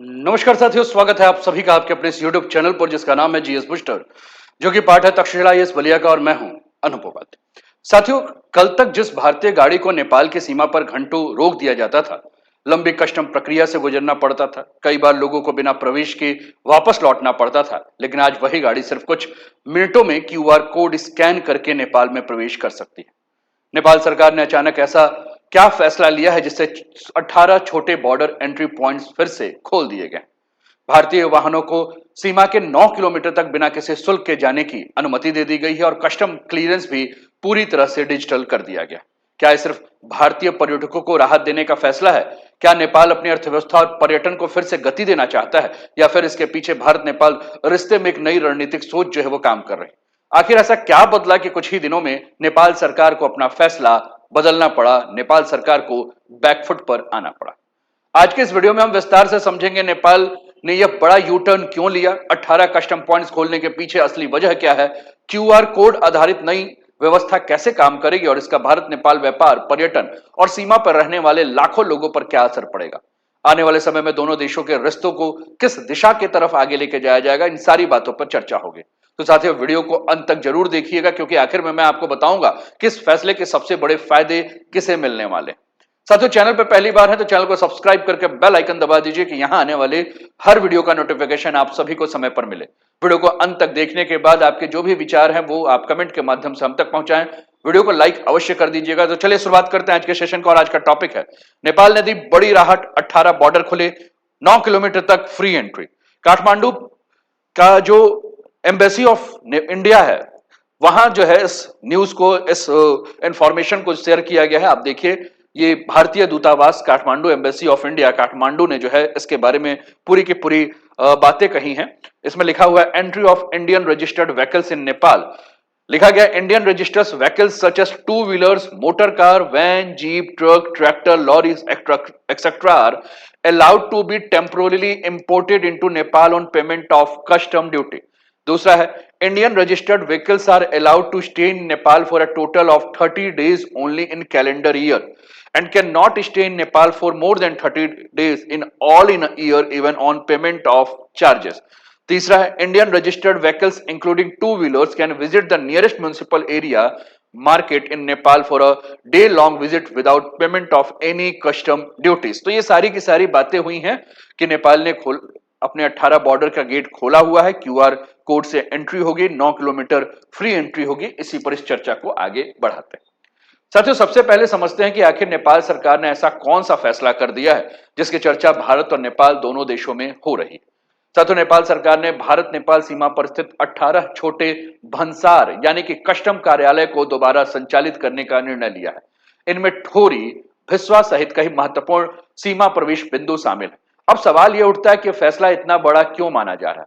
नमस्कार साथियों, स्वागत है आप सभी का आपके अपने इस YouTube चैनल पर जिसका नाम है जीएस बूस्टर, जो कि पार्ट है तक्षशिला आईएएस बलिया का और मैं हूं अनुभव उपाध्याय। साथियों, कल तक जिस भारतीय गाड़ी को नेपाल की सीमा पर घंटों रोक दिया जाता था, लंबी कस्टम प्रक्रिया से गुजरना पड़ता था, कई बार लोगों को बिना प्रवेश के वापस लौटना पड़ता था, लेकिन आज वही गाड़ी सिर्फ कुछ मिनटों में क्यूआर कोड स्कैन करके नेपाल में प्रवेश कर सकती है। नेपाल सरकार ने अचानक ऐसा क्या फैसला लिया है जिससे 18 छोटे बॉर्डर एंट्री पॉइंट्स फिर से खोल दिए गए। भारतीय वाहनों को सीमा के 9 किलोमीटर तक बिना किसी शुल्क के जाने की अनुमति दे दी गई है और कस्टम क्लियरेंस भी पूरी तरह से डिजिटल कर दिया गया। क्या ये सिर्फ भारतीय पर्यटकों को राहत देने का फैसला है? क्या नेपाल अपनी अर्थव्यवस्था और पर्यटन को फिर से गति देना चाहता है, या फिर इसके पीछे भारत नेपाल रिश्ते में एक नई रणनीतिक सोच जो है वो काम कर रही है? आखिर ऐसा क्या बदला कि कुछ ही दिनों में नेपाल सरकार को अपना फैसला बदलना पड़ा, नेपाल सरकार को बैकफुट पर आना पड़ा? आज के इस वीडियो में हम विस्तार से समझेंगे नेपाल ने यह बड़ा यू टर्न क्यों लिया, 18 कस्टम पॉइंट्स खोलने के पीछे असली वजह क्या है, क्यूआर कोड आधारित नई व्यवस्था कैसे काम करेगी और इसका भारत नेपाल व्यापार, पर्यटन और सीमा पर रहने वाले लाखों लोगों पर क्या असर पड़ेगा। आने वाले समय में दोनों देशों के रिश्तों को किस दिशा की तरफ आगे लेके जाया जाएगा, इन सारी बातों पर चर्चा होगी। तो साथियों, वीडियो को अंत तक जरूर देखिएगा, क्योंकि आखिर में मैं आपको बताऊंगा कि इस फैसले के सबसे बड़े फायदे किसे मिलने वाले। साथियों, चैनल पर पहली बार है तो चैनल को सब्सक्राइब करके बेल आइकन दबा दीजिए कि यहां आने वाले हर वीडियो का नोटिफिकेशन आप सभी को समय पर मिले। वीडियो को अंत तक देखने के बाद आपके जो भी विचार हैं वो आप कमेंट के माध्यम से हम तक पहुंचाएं। वीडियो को लाइक अवश्य कर दीजिएगा। तो चलिए शुरुआत करते हैं आज के सेशन को। और आज का टॉपिक है, नेपाल ने दी बड़ी राहत, 18 बॉर्डर खुले, 9 किलोमीटर तक फ्री एंट्री। काठमांडू का जो एम्बेसी ऑफ इंडिया है, वहां जो है इस न्यूज को, इस इंफॉर्मेशन को शेयर किया गया है। आप देखिए, ये भारतीय दूतावास Kathmandu, embassy of India Kathmandu ने जो है इसके बारे में पूरी की पूरी बातें कही हैं। इसमें लिखा हुआ है, entry of Indian registered vehicles in Nepal. लिखा गया, Indian registers vehicles such as two wheelers, motor car, van, jeep, truck, tractor, lorries etcetera are allowed to be temporarily imported into Nepal on payment of custom duty. दूसरा है, Indian registered vehicles are allowed to stay in Nepal for a total of 30 days only in calendar year and cannot stay in Nepal for more than 30 days in a year even on payment of charges. तीसरा है, Indian registered vehicles including two wheelers can visit the nearest municipal area market in Nepal for a day long visit without payment of any custom duties. तो ये सारी की सारी बातें हुई हैं कि नेपाल ने अपने 18 बॉर्डर का गेट खोला हुआ है, क्यूआर कोड से एंट्री होगी, 9 किलोमीटर फ्री एंट्री होगी। इसी पर इस चर्चा को आगे बढ़ाते हैं। साथियों, सबसे पहले समझते हैं कि आखिर नेपाल सरकार ने ऐसा कौन सा फैसला कर दिया है जिसकी चर्चा भारत और नेपाल दोनों देशों में हो रही है। साथियों, नेपाल सरकार ने भारत नेपाल सीमा पर स्थित 18 छोटे भंसार यानी कि कस्टम कार्यालय को दोबारा संचालित करने का निर्णय लिया है। इनमें ठोरी, भिस्वा सहित कई महत्वपूर्ण सीमा प्रवेश बिंदु शामिल है। अब सवाल यह उठता है कि फैसला इतना बड़ा क्यों माना जा रहा है।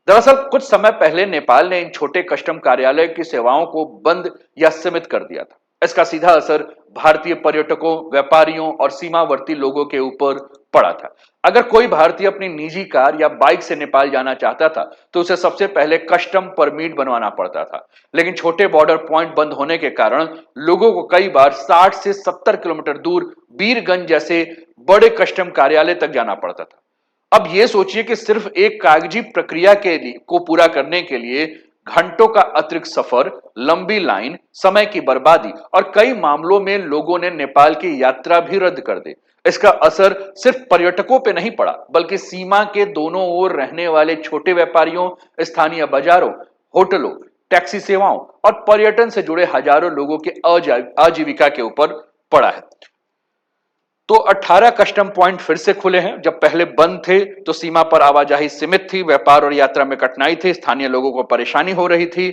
दरअसल कुछ समय पहले नेपाल ने इन छोटे कस्टम कार्यालय की सेवाओं को बंद या सीमित कर दिया था। इसका सीधा असर भारतीय पर्यटकों, व्यापारियों और सीमावर्ती लोगों के ऊपर पड़ा था। अगर कोई भारतीय अपनी निजी कार या बाइक से नेपाल जाना चाहता था तो उसे सबसे पहले कस्टम परमिट बनवाना पड़ता था। लेकिन छोटे बॉर्डर पॉइंट बंद होने के कारण लोगों को कई बार 60 से 70 किलोमीटर दूर बीरगंज जैसे बड़े कस्टम कार्यालय तक जाना पड़ता था। अब यह सोचिए कि सिर्फ एक कागजी प्रक्रिया के लिए को पूरा करने के लिए घंटों का अतिरिक्त सफर, लंबी लाइन, समय की बर्बादी और कई मामलों में लोगों ने नेपाल की यात्रा भी रद्द कर दी। इसका असर सिर्फ पर्यटकों पे नहीं पड़ा, बल्कि सीमा के दोनों ओर रहने वाले छोटे व्यापारियों, स्थानीय बाजारों, होटलों, टैक्सी सेवाओं और पर्यटन से जुड़े हजारों लोगों के आजीविका के ऊपर पड़ा है। तो 18 कस्टम पॉइंट फिर से खुले हैं। जब पहले बंद थे तो सीमा पर आवाजाही सीमित थी, व्यापार और यात्रा में कठिनाई थी, स्थानीय लोगों को परेशानी हो रही थी।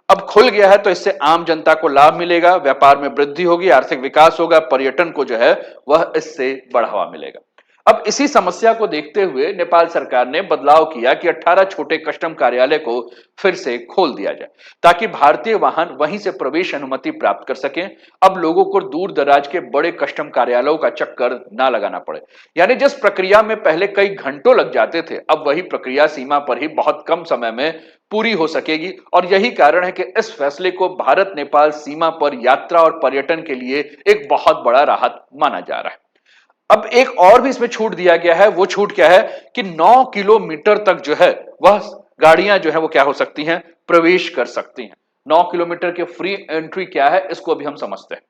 अब खुल गया है तो इससे आम जनता को लाभ मिलेगा, व्यापार में वृद्धि होगी, आर्थिक विकास होगा, पर्यटन को जो है वह इससे बढ़ावा मिलेगा। अब इसी समस्या को देखते हुए नेपाल सरकार ने बदलाव किया कि 18 छोटे कस्टम कार्यालय को फिर से खोल दिया जाए, ताकि भारतीय वाहन वहीं से प्रवेश अनुमति प्राप्त कर सकें। अब लोगों को दूर दराज के बड़े कस्टम कार्यालयों का चक्कर ना लगाना पड़े। यानी जिस प्रक्रिया में पहले कई घंटों लग जाते थे, अब वही प्रक्रिया सीमा पर ही बहुत कम समय में पूरी हो सकेगी। और यही कारण है कि इस फैसले को भारत नेपाल सीमा पर यात्रा और पर्यटन के लिए एक बहुत बड़ा राहत माना जा रहा है। अब एक और भी इसमें छूट दिया गया है। वो छूट क्या है कि 9 किलोमीटर तक जो है वह गाड़ियां जो है वो क्या हो सकती हैं, प्रवेश कर सकती हैं। 9 किलोमीटर के फ्री एंट्री क्या है, इसको अभी हम समझते हैं।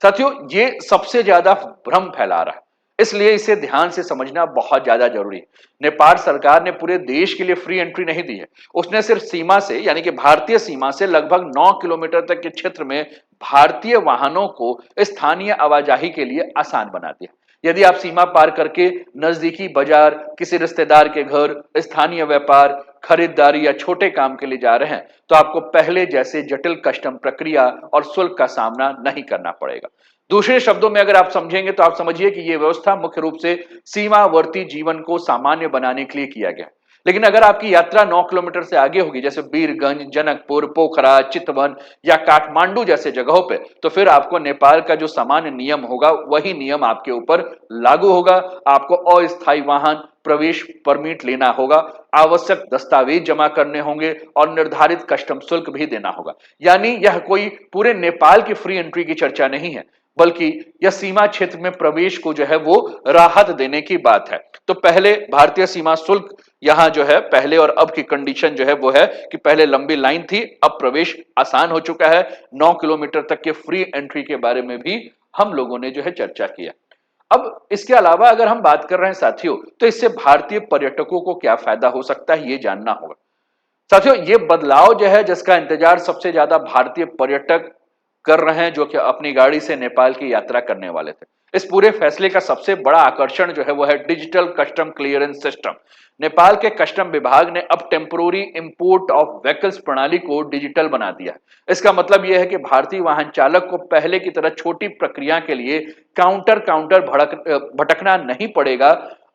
साथियों, ये सबसे ज्यादा भ्रम फैला रहा है, इसलिए इसे ध्यान से समझना बहुत ज्यादा जरूरी है। नेपाल सरकार ने पूरे देश के लिए फ्री एंट्री नहीं दी है। उसने सिर्फ सीमा से, यानी कि भारतीय सीमा से लगभग 9 किलोमीटर तक के क्षेत्र में भारतीय वाहनों को स्थानीय आवाजाही के लिए आसान बना दिया। यदि आप सीमा पार करके नजदीकी बाजार, किसी रिश्तेदार के घर, स्थानीय व्यापार, खरीदारी या छोटे काम के लिए जा रहे हैं, तो आपको पहले जैसे जटिल कस्टम प्रक्रिया और शुल्क का सामना नहीं करना पड़ेगा। दूसरे शब्दों में अगर आप समझेंगे तो आप समझिए कि यह व्यवस्था मुख्य रूप से सीमावर्ती जीवन को सामान्य बनाने के लिए किया गया। लेकिन अगर आपकी यात्रा 9 किलोमीटर से आगे होगी, जैसे बीरगंज, जनकपुर, पोखरा, चितवन या काठमांडू जैसे जगहों पे, तो फिर आपको नेपाल का जो सामान्य नियम होगा वही नियम आपके ऊपर लागू होगा। आपको अस्थायी वाहन प्रवेश परमिट लेना होगा, आवश्यक दस्तावेज जमा करने होंगे और निर्धारित कस्टम शुल्क भी देना होगा। यानी यह कोई पूरे नेपाल की फ्री एंट्री की चर्चा नहीं है, बल्कि यह सीमा क्षेत्र में प्रवेश को जो है वो राहत देने की बात है। तो पहले भारतीय सीमा शुल्क यहां जो है, पहले और अब की कंडीशन जो है वो है कि पहले लंबी लाइन थी, अब प्रवेश आसान हो चुका है। 9 किलोमीटर तक के फ्री एंट्री के बारे में भी हम लोगों ने जो है चर्चा किया। अब इसके अलावा अगर हम बात कर रहे हैं साथियों, तो इससे भारतीय पर्यटकों को क्या फायदा हो सकता है, ये जानना होगा। साथियों, ये बदलाव जो है जिसका इंतजार सबसे ज्यादा भारतीय पर्यटक कर रहे हैं, जो कि अपनी गाड़ी से नेपाल की यात्रा करने वाले थे, इस पूरे फैसले का सबसे बड़ा आकर्षण जो है वो है digital custom clearance system. Nepal के कस्टम विभाग ने अब टेम्पोररी इंपोर्ट ऑफ व्हीकल्स प्रणाली को डिजिटल बना दिया है। इसका मतलब यह है कि भारतीय वाहन चालक को पहले की तरह छोटी प्रक्रिया के लिए काउंटर काउंटर भटकना नहीं पड़ेगा।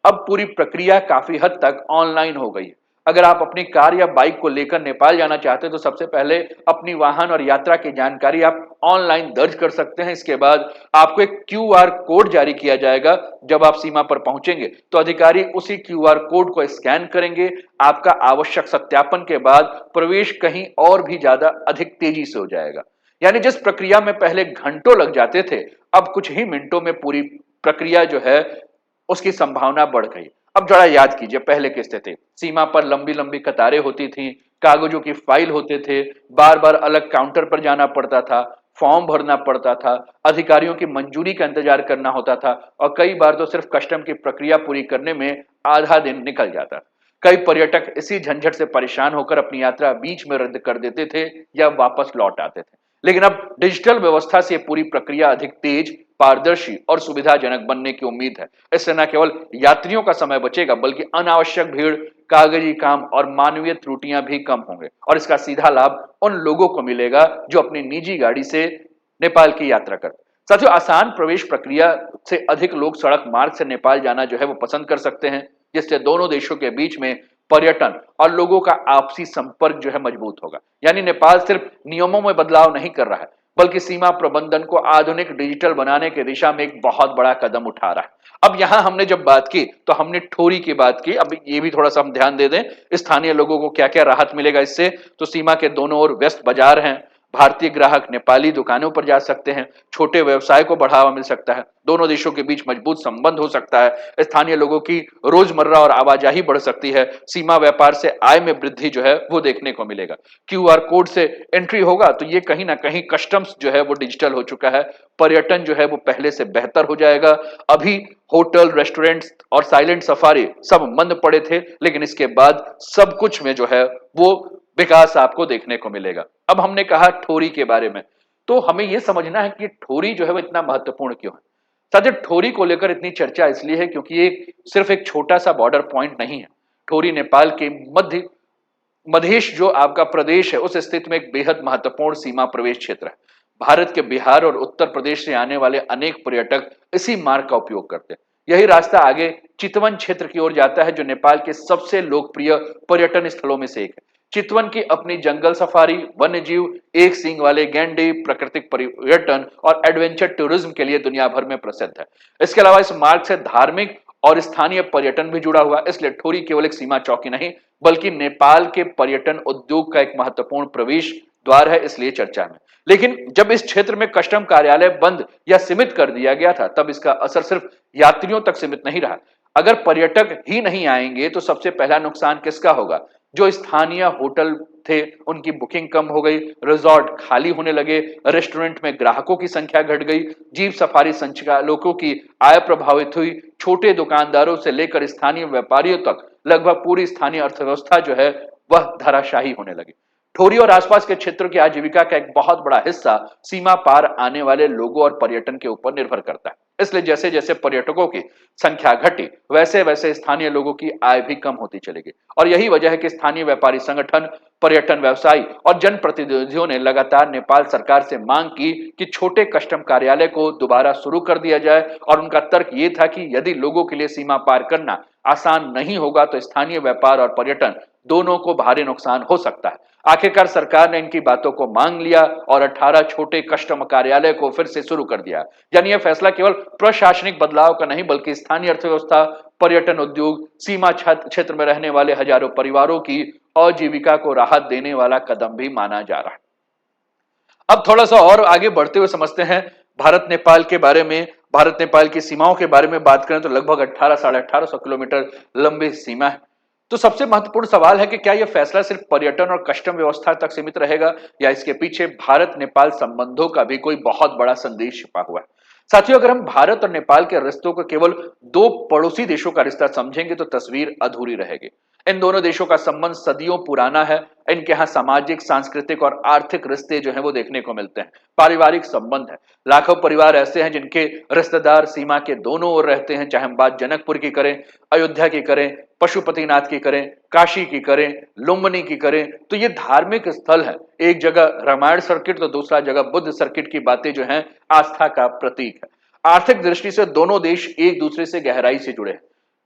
अब पूरी प्रक्रिया काफी हद तक ऑनलाइन हो गई है। अगर आप अपनी कार या बाइक को लेकर नेपाल जाना चाहते हैं तो सबसे पहले अपनी वाहन और यात्रा की जानकारी आप ऑनलाइन दर्ज कर सकते हैं। इसके बाद आपको एक क्यूआर कोड जारी किया जाएगा। जब आप सीमा पर पहुंचेंगे तो अधिकारी उसी क्यूआर कोड को स्कैन करेंगे। आपका आवश्यक सत्यापन के बाद प्रवेश कहीं और भी ज्यादा अधिक तेजी से हो जाएगा। यानी जिस प्रक्रिया में पहले घंटों लग जाते थे, अब कुछ ही मिनटों में पूरी प्रक्रिया जो है उसकी संभावना बढ़ गई। अब जरा याद कीजिए, पहले की स्थिति, सीमा पर लंबी लंबी कतारें होती थी, कागजों की फाइल होते थे, बार बार अलग काउंटर पर जाना पड़ता था, फॉर्म भरना पड़ता था, अधिकारियों की मंजूरी का इंतजार करना होता था और कई बार तो सिर्फ कस्टम की प्रक्रिया पूरी करने में आधा दिन निकल जाता। कई पर्यटक इसी झंझट से परेशान होकर अपनी यात्रा बीच में रद्द कर देते थे या वापस लौट आते थे। लेकिन अब डिजिटल व्यवस्था से पूरी प्रक्रिया अधिक तेज, पारदर्शी और सुविधाजनक बनने की उम्मीद है। इससे न केवल यात्रियों का समय बचेगा, बल्कि अनावश्यक भीड़, कागजी काम और मानवीय त्रुटियां भी कम होंगे और इसका सीधा लाभ उन लोगों को मिलेगा जो अपनी निजी गाड़ी से नेपाल की यात्रा करते हैं। साथियों, आसान प्रवेश प्रक्रिया से अधिक लोग सड़क मार्ग से नेपाल जाना जो है वो पसंद कर सकते हैं, जिससे दोनों देशों के बीच में पर्यटन और लोगों का आपसी संपर्क जो है मजबूत होगा। यानी नेपाल सिर्फ नियमों में बदलाव नहीं कर रहा है, बल्कि सीमा प्रबंधन को आधुनिक डिजिटल बनाने की दिशा में एक बहुत बड़ा कदम उठा रहा है। अब यहां हमने जब बात की तो हमने ठोरी की बात की, अब ये भी थोड़ा सा हम ध्यान दे दें, स्थानीय लोगों को क्या क्या राहत मिलेगा इससे। तो सीमा के दोनों ओर व्यस्त बाजार हैं, भारतीय ग्राहक नेपाली दुकानों पर जा सकते हैं, छोटे व्यवसाय को बढ़ावा मिल सकता है, दोनों देशों के बीच मजबूत संबंध हो सकता है, स्थानीय लोगों की रोजमर्रा और आवाजाही बढ़ सकती है, सीमा व्यापार से आय में वृद्धि जो है वो देखने को मिलेगा। क्यूआर कोड से एंट्री होगा तो ये कहीं ना कहीं कस्टम्स जो है वो डिजिटल हो चुका है, पर्यटन जो है वो पहले से बेहतर हो जाएगा। अभी होटल, रेस्टोरेंट्स और साइलेंट सफारी सब बंद पड़े थे, लेकिन इसके बाद सब कुछ में जो है वो विकास आपको देखने को मिलेगा। अब हमने कहा ठोरी के बारे में, तो हमें यह समझना है कि ठोरी जो है वो इतना महत्वपूर्ण क्यों है। साथियों, ठोरी को लेकर इतनी चर्चा इसलिए है क्योंकि ये सिर्फ एक छोटा सा बॉर्डर पॉइंट नहीं है। ठोरी नेपाल के मध्य मधेश जो आपका प्रदेश है उस स्थिति में एक बेहद महत्वपूर्ण सीमा प्रवेश क्षेत्र है। भारत के बिहार और उत्तर प्रदेश से आने वाले अनेक पर्यटक इसी मार्ग का उपयोग करते हैं। यही रास्ता आगे चितवन क्षेत्र की ओर जाता है, जो नेपाल के सबसे लोकप्रिय पर्यटन स्थलों में से एक है। चितवन की अपनी जंगल सफारी, वन्य जीव, एक सींग वाले गैंडे, प्राकृतिक पर्यटन और एडवेंचर टूरिज्म के लिए दुनिया भर में प्रसिद्ध है। इसके अलावा इस मार्ग से धार्मिक और स्थानीय पर्यटन भी जुड़ा हुआ है, इसलिए ठोरी केवल एक सीमा चौकी नहीं बल्कि नेपाल के पर्यटन उद्योग का एक महत्वपूर्ण प्रवेश द्वार है, इसलिए चर्चा में। लेकिन जब इस क्षेत्र में कस्टम कार्यालय बंद या सीमित कर दिया गया था, तब इसका असर सिर्फ यात्रियों तक सीमित नहीं रहा। अगर पर्यटक ही नहीं आएंगे तो सबसे पहला नुकसान किसका होगा? जो स्थानीय होटल थे उनकी बुकिंग कम हो गई, रिजॉर्ट खाली होने लगे, रेस्टोरेंट में ग्राहकों की संख्या घट गई, जीप सफारी संचालकों की आय प्रभावित हुई, छोटे दुकानदारों से लेकर स्थानीय व्यापारियों तक लगभग पूरी स्थानीय अर्थव्यवस्था जो है वह धराशायी होने लगी। ठोरी और आसपास के क्षेत्रों की आजीविका का एक बहुत बड़ा हिस्सा सीमा पार आने वाले लोगों और पर्यटन के ऊपर निर्भर करता है। इसलिए जैसे जैसे पर्यटकों की संख्या घटी, वैसे वैसे स्थानीय लोगों की आय भी कम होती चली गई। और यही वजह है कि स्थानीय व्यापारी संगठन, पर्यटन व्यवसायी और जनप्रतिनिधियों ने लगातार नेपाल सरकार से मांग की कि छोटे कस्टम कार्यालय को दोबारा शुरू कर दिया जाए। और उनका तर्क ये था कि यदि लोगों के लिए सीमा पार करना आसान नहीं होगा तो स्थानीय व्यापार और पर्यटन दोनों को भारी नुकसान हो सकता है। आखिरकार सरकार ने इनकी बातों को मान लिया और 18 छोटे कस्टम कार्यालय को फिर से शुरू कर दिया। यानी यह फैसला केवल प्रशासनिक बदलाव का नहीं बल्कि स्थानीय अर्थव्यवस्था, पर्यटन उद्योग, सीमा क्षेत्र में रहने वाले हजारों परिवारों की आजीविका को राहत देने वाला कदम भी माना जा रहा है। अब थोड़ा सा और आगे बढ़ते हुए समझते हैं भारत नेपाल के बारे में। भारत नेपाल की सीमाओं के बारे में बात करें तो लगभग 18 साढ़े 1800 किलोमीटर लंबी सीमा है। तो सबसे महत्वपूर्ण सवाल है कि क्या यह फैसला सिर्फ पर्यटन और कस्टम व्यवस्था तक सीमित रहेगा या इसके पीछे भारत नेपाल संबंधों का भी कोई बहुत बड़ा संदेश छिपा हुआ है। साथियों, अगर हम भारत और नेपाल के रिश्तों को केवल दो पड़ोसी देशों का रिश्ता समझेंगे तो तस्वीर अधूरी रहेगी। इन दोनों देशों का संबंध सदियों पुराना है। इनके यहाँ सामाजिक, सांस्कृतिक और आर्थिक रिश्ते जो हैं वो देखने को मिलते हैं। पारिवारिक संबंध है। लाखों परिवार ऐसे हैं जिनके रिश्तेदार सीमा के दोनों ओर रहते हैं, चाहे हम बात जनकपुर की करें, अयोध्या की करें, पशुपतिनाथ की करें, काशी की करें, लुम्बिनी की करें। तो ये धार्मिक स्थल है। एक जगह रामायण सर्किट तो दूसरा जगह बुद्ध सर्किट की बातें जो हैं आस्था का प्रतीक है। आर्थिक दृष्टि से दोनों देश एक दूसरे से गहराई से जुड़े हैं।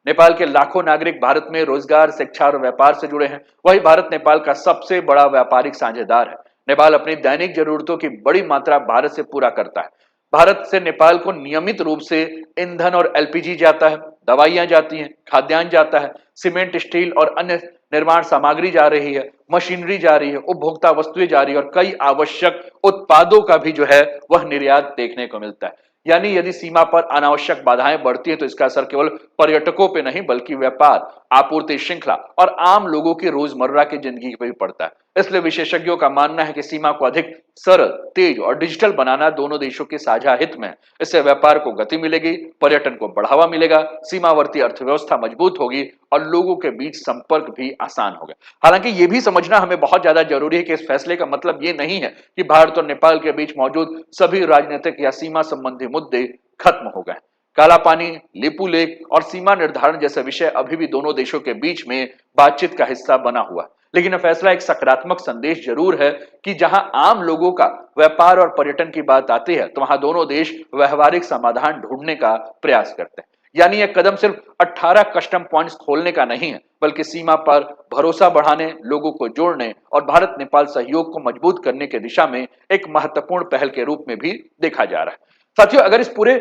नेपाल के लाखों नागरिक भारत में रोजगार, शिक्षा और व्यापार से जुड़े हैं। वही भारत नेपाल का सबसे बड़ा व्यापारिक साझेदार है। नेपाल अपनी दैनिक जरूरतों की बड़ी मात्रा भारत से पूरा करता है। भारत से नेपाल को नियमित रूप से ईंधन और एलपीजी जाता है, दवाइयां जाती हैं, खाद्यान्न जाता है, सीमेंट, स्टील और अन्य निर्माण सामग्री जा रही है, मशीनरी जा रही है, उपभोक्ता वस्तुएं जा रही है और कई आवश्यक उत्पादों का भी जो है वह निर्यात देखने को मिलता है। यानी यदि सीमा पर अनावश्यक बाधाएं बढ़ती है तो इसका असर केवल पर्यटकों पे नहीं बल्कि व्यापार, आपूर्ति श्रृंखला और आम लोगों की रोजमर्रा की जिंदगी पे भी पड़ता है। इसलिए विशेषज्ञों का मानना है कि सीमा को अधिक सरल, तेज और डिजिटल बनाना दोनों देशों के साझा हित में है। इससे व्यापार को गति मिलेगी, पर्यटन को बढ़ावा मिलेगा, सीमावर्ती अर्थव्यवस्था मजबूत होगी और लोगों के बीच संपर्क भी आसान होगा। हालांकि यह भी समझना हमें बहुत ज्यादा जरूरी है कि इस फैसले का मतलब यह नहीं है कि भारत और नेपाल के बीच मौजूद सभी राजनीतिक या सीमा संबंधी मुद्दे खत्म हो गए। काला पानी, लिपू लेक और सीमा निर्धारण जैसे विषय अभी भी दोनों देशों के बीच में बातचीत का हिस्सा बना हुआ है। लेकिन यह फैसला एक सकारात्मक संदेश जरूर है कि जहां आम लोगों का व्यापार और पर्यटन की बात आती है तो वहां दोनों देश व्यवहारिक समाधान ढूंढने का प्रयास करते हैं। यानी यह कदम सिर्फ 18 कस्टम पॉइंट्स खोलने का नहीं है बल्कि सीमा पर भरोसा बढ़ाने, लोगों को जोड़ने और भारत नेपाल सहयोग को मजबूत करने की दिशा में एक महत्वपूर्ण पहल के रूप में भी देखा जा रहा है। साथियों, अगर इस पूरे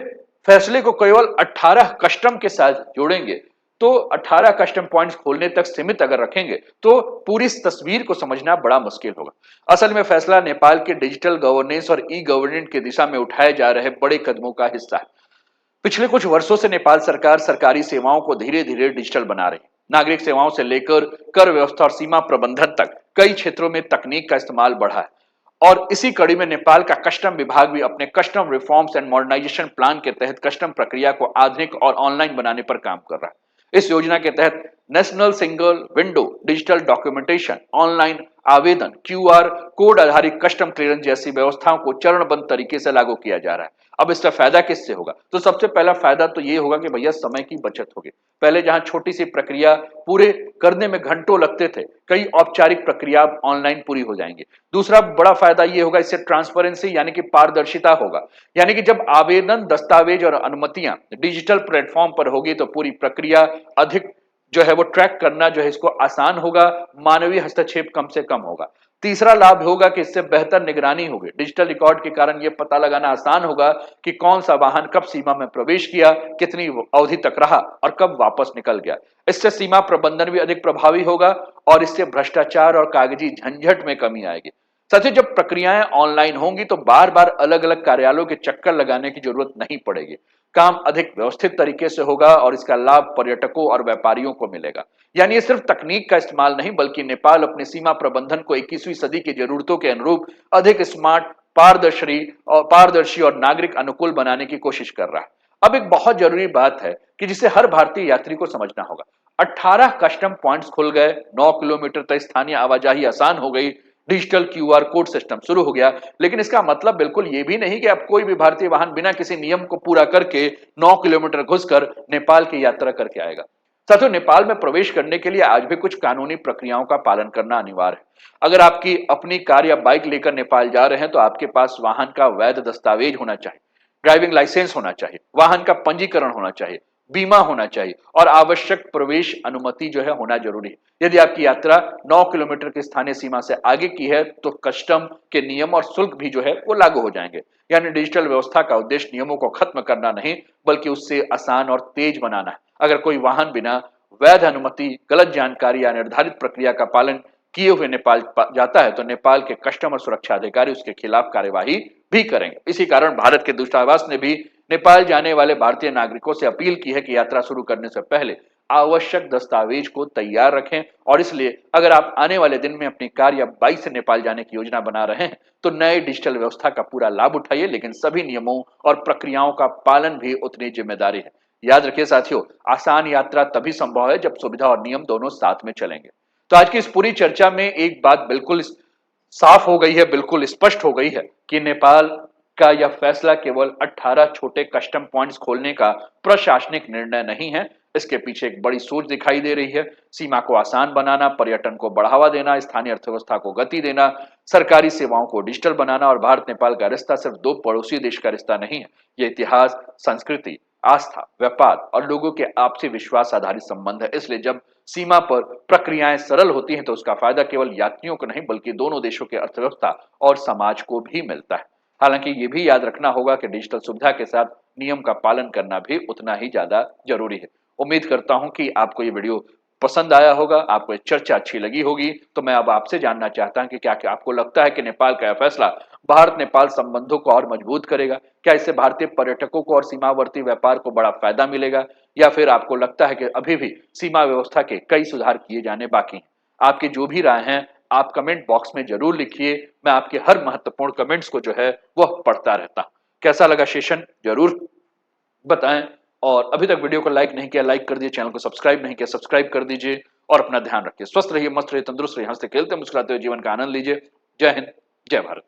फैसले को केवल 18 कस्टम के साथ जोड़ेंगे तो 18 कस्टम पॉइंट्स खोलने तक सीमित अगर रखेंगे तो पूरी इस तस्वीर को समझना बड़ा मुश्किल होगा। असल में फैसला नेपाल के डिजिटल गवर्नेंस और ई गवर्नेंस की दिशा में उठाए जा रहे बड़े कदमों का हिस्सा है। पिछले कुछ वर्षों से नेपाल सरकार सरकारी सेवाओं को धीरे धीरे डिजिटल बना रही है। नागरिक सेवाओं से लेकर कर व्यवस्था और सीमा प्रबंधन तक कई क्षेत्रों में तकनीक का इस्तेमाल बढ़ा है। और इसी कड़ी में नेपाल का कस्टम विभाग भी अपने custom reforms and modernisation plan के तहत कस्टम प्रक्रिया को आधुनिक और ऑनलाइन बनाने पर काम कर रहा है। इस योजना के तहत national single window digital documentation, online आवेदन, क्यूआर कोड आधारित कस्टम क्लियरेंस जैसी व्यवस्थाओं को चरणबद्ध तरीके से लागू किया जा रहा है। अब इसका फायदा किससे होगा? तो सबसे पहला फायदा तो ये होगा कि भैया समय की बचत होगी। पहले जहां छोटी सी प्रक्रिया पूरे करने में घंटों लगते थे, कई औपचारिक प्रक्रिया ऑनलाइन पूरी हो जाएंगी। दूसरा बड़ा फायदा ये होगा, इससे ट्रांसपेरेंसी यानी कि पारदर्शिता होगा। यानी कि जब आवेदन, दस्तावेज और अनुमतियां डिजिटल प्लेटफॉर्म पर होगी तो पूरी प्रक्रिया अधिक जो है वो ट्रैक करना जो है इसको आसान होगा, मानवीय हस्तक्षेप कम से कम होगा। तीसरा लाभ होगा कि इससे बेहतर निगरानी होगी। डिजिटल रिकॉर्ड के कारण यह पता लगाना आसान होगा कि कौन सा वाहन कब सीमा में प्रवेश किया, कितनी अवधि तक रहा और कब वापस निकल गया। इससे सीमा प्रबंधन भी अधिक प्रभावी होगा और इससे भ्रष्टाचार और कागजी झंझट में कमी आएगी। साथियों, जब प्रक्रियाएं ऑनलाइन होंगी तो बार बार अलग अलग कार्यालयों के चक्कर लगाने की जरूरत नहीं पड़ेगी। काम अधिक व्यवस्थित तरीके से होगा और इसका लाभ पर्यटकों और व्यापारियों को मिलेगा। यानी ये सिर्फ तकनीक का इस्तेमाल नहीं, बल्कि नेपाल अपने सीमा प्रबंधन को 21वीं सदी की जरूरतों के अनुरूप अधिक स्मार्ट, पारदर्शी और नागरिक अनुकूल बनाने की कोशिश कर रहा है। अब एक बहुत जरूरी बात है कि जिसे हर भारतीय यात्री को समझना होगा। 18 कस्टम पॉइंट्स खुल गए, 9 किलोमीटर तक स्थानीय आवाजाही आसान हो गई, डिजिटल क्यूआर कोड सिस्टम शुरू हो गया। लेकिन इसका मतलब बिल्कुल ये भी नहीं कि अब कोई भी भारतीय वाहन बिना किसी नियम को पूरा करके 9 किलोमीटर घुसकर नेपाल की यात्रा करके आएगा। साथियों, नेपाल में प्रवेश करने के लिए आज भी कुछ कानूनी प्रक्रियाओं का पालन करना अनिवार्य है। अगर आपकी अपनी कार या बाइक लेकर नेपाल जा रहे हैं तो आपके पास वाहन का वैध दस्तावेज होना चाहिए, ड्राइविंग लाइसेंस होना चाहिए, वाहन का पंजीकरण होना चाहिए, बीमा होना चाहिए और आवश्यक प्रवेश अनुमति जो है होना जरूरी है। यदि आपकी यात्रा 9 किलोमीटर की स्थानीय सीमा से आगे की है तो कस्टम के नियम और शुल्क भी जो है वो लागू हो जाएंगे। यानी डिजिटल व्यवस्था का उद्देश्य नियमों को खत्म करना नहीं, बल्कि उससे आसान और तेज बनाना है। अगर कोई वाहन बिना वैध अनुमति, गलत जानकारी या निर्धारित प्रक्रिया का पालन किए हुए नेपाल जाता है तो नेपाल के कस्टमर सुरक्षा अधिकारी उसके खिलाफ कार्यवाही भी करेंगे। इसी कारण भारत के दूतावास ने भी नेपाल जाने वाले भारतीय नागरिकों से अपील की है कि यात्रा शुरू करने से पहले आवश्यक दस्तावेज को तैयार रखें। और इसलिए अगर आप आने वाले दिन में अपनी कार या बाइक से नेपाल जाने की योजना बना रहे हैं तो नए डिजिटल व्यवस्था का पूरा लाभ उठाइए, लेकिन सभी नियमों और प्रक्रियाओं का पालन भी उतनी जिम्मेदारी है। याद रखिए साथियों, आसान यात्रा तभी संभव है जब सुविधा और नियम दोनों साथ में चलेंगे। तो आज की इस पूरी चर्चा में एक बात बिल्कुल साफ हो गई है, बिल्कुल स्पष्ट हो गई है कि नेपाल का यह फैसला केवल 18 छोटे कस्टम पॉइंट्स खोलने का प्रशासनिक निर्णय नहीं है। इसके पीछे एक बड़ी सोच दिखाई दे रही है। सीमा को आसान बनाना, पर्यटन को बढ़ावा देना, स्थानीय अर्थव्यवस्था को गति देना, सरकारी सेवाओं को डिजिटल बनाना। और भारत नेपाल का रिश्ता सिर्फ दो पड़ोसी देश का रिश्ता नहीं है, ये इतिहास, संस्कृति, आस्था, व्यापार और लोगों के आपसी विश्वास आधारित संबंध है। इसलिए जब सीमा पर प्रक्रियाएं सरल होती हैं तो उसका फायदा केवल यात्रियों को नहीं बल्कि दोनों देशों की अर्थव्यवस्था और समाज को भी मिलता है। हालांकि ये भी याद रखना होगा कि डिजिटल सुविधा के साथ नियम का पालन करना भी उतना ही ज्यादा जरूरी है। उम्मीद करता हूं कि आपको ये वीडियो पसंद आया होगा, आपको ये चर्चा अच्छी लगी होगी। तो मैं अब आपसे जानना चाहता हूं कि क्या आपको लगता है कि नेपाल का यह फैसला भारत नेपाल संबंधों को और मजबूत करेगा? क्या इससे भारतीय पर्यटकों को और सीमावर्ती व्यापार को बड़ा फायदा मिलेगा, या फिर आपको लगता है कि अभी भी सीमा व्यवस्था के कई सुधार किए जाने बाकी हैं? आपकी जो भी राय है आप कमेंट बॉक्स में जरूर लिखिए। मैं आपके हर महत्वपूर्ण कमेंट्स को जो है वह पढ़ता रहता हूं। कैसा लगा सेशन जरूर बताएं। और अभी तक वीडियो को लाइक नहीं किया, लाइक कर दीजिए। चैनल को सब्सक्राइब नहीं किया, सब्सक्राइब कर दीजिए। और अपना ध्यान रखिए, स्वस्थ रहिए, मस्त रहिए, तंदुरुस्त रहिए, हंसते खेलते मुस्कुराते हुए जीवन का आनंद लीजिए। जय हिंद, जय भारत।